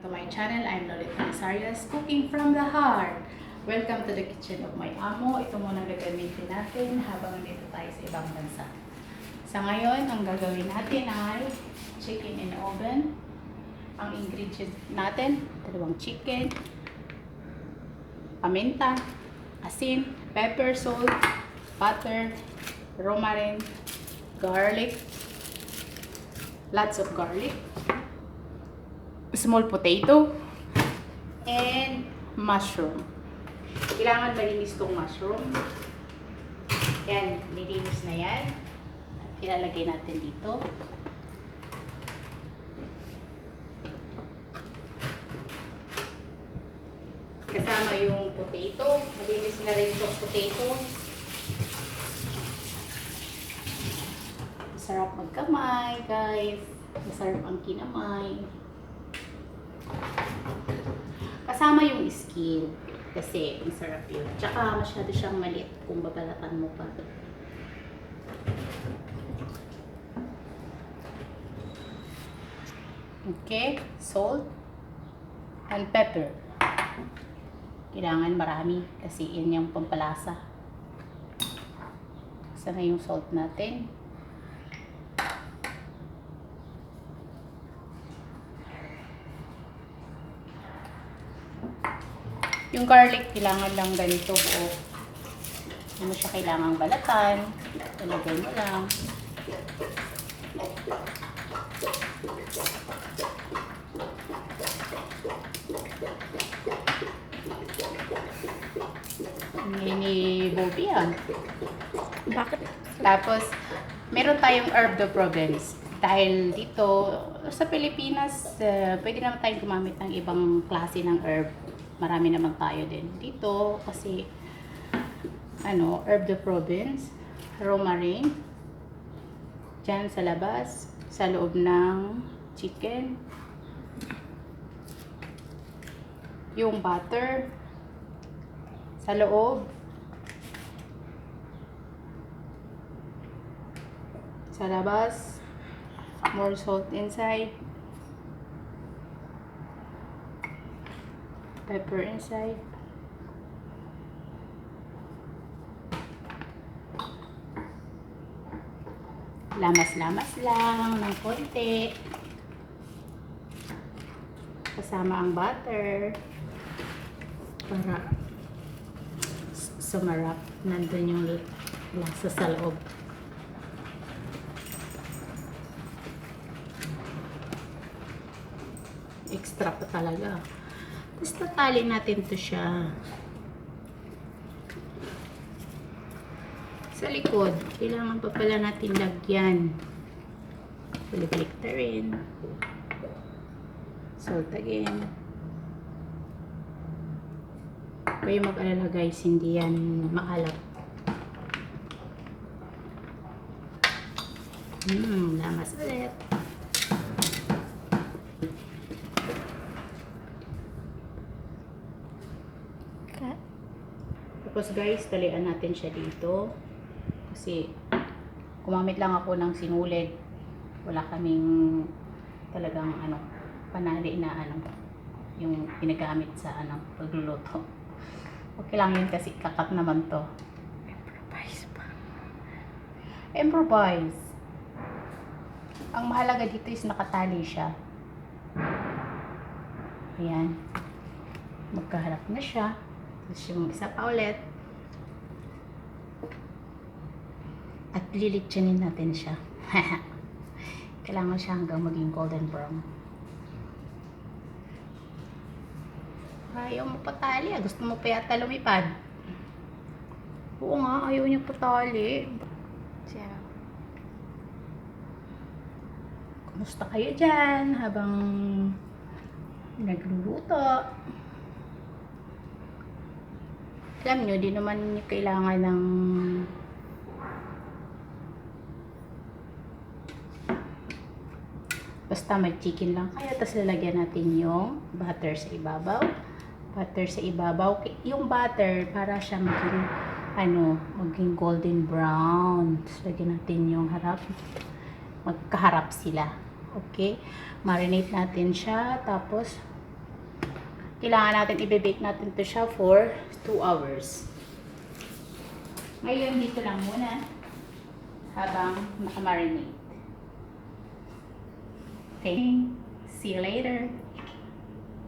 to my channel. I'm Lolita Anasarias, cooking from the heart. Welcome to the kitchen of my amo. Ito muna gagamitin natin habang nandito tayo sa ibang bansa. Sa ngayon, ang gagawin natin ay chicken in the oven. Ang ingredients natin, dalawang chicken, paminta, asin, pepper, salt, butter, romarine, garlic, lots of garlic, small potato, and mushroom. Kailangan malinis tong mushroom. Yan, nilinis na yan. Ilalagay natin dito. Kasama yung potato. Malinis na rin itong potato. Masarap magkamay, guys. Masarap ang kinamay. Kasama yung skin. Kasi masarap yun. Tsaka masyado siyang maliit kung babalatan mo pa. Okay. Salt and pepper. Kailangan marami kasi yun yung pampalasa. Sana yung salt natin. Yung garlic, kailangan lang ganito buo. Hindi mo siya kailangang balatan. Ilagay mo lang. Ni Bobby yan. Bakit? Tapos, meron tayong herb de provence. Dahil dito, sa Pilipinas, pwede naman tayong gumamit ng ibang klase ng herb. Marami naman tayo din dito kasi herb de provence, romarine, dyan sa labas, sa loob ng chicken, yung butter, sa loob, sa labas, more salt inside, pepper inside. Lamas-lamas lang ng konti. Kasama ang butter para sumarap. Nandun yung lasa sa loob. Extra pa talaga. Tapos tatali natin to siya. Sa likod, kailangan pa pala natin lagyan. Balik-balik na rin. Salt again. Kaya mag-alala guys, hindi yan maalat. Lamas ulit. Tapos guys, talian natin siya dito. Kasi gumamit lang ako ng sinulid. Wala kaming talagang panali na yung ginagamit sa pagluluto. Okay lang yun kasi kakat naman to. Improvise pa. Improvise. Ang mahalaga dito is nakatali siya. Ayan. Magkaharap na siya. Tapos yung isa pa ulit. At lilitsanin natin siya. Kailangan siya hanggang maging golden brown. Ayaw mo patali. Gusto mo pa yata lumipad. Oo nga, ayaw niya patali. Siya. Kumusta kayo dyan habang nagluluto? Alam nyo, di naman kailangan ng basta may chicken lang kaya. Tapos lalagyan natin yung butter sa ibabaw. Butter sa ibabaw. Yung butter para siya maging golden brown. Tapos lagyan natin yung harap. Magkaharap sila. Okay? Marinate natin siya. Tapos kailangan natin i-bake natin to siya for 2 hours. Ngayon, dito lang muna habang nakamarinate. Okay, see you later.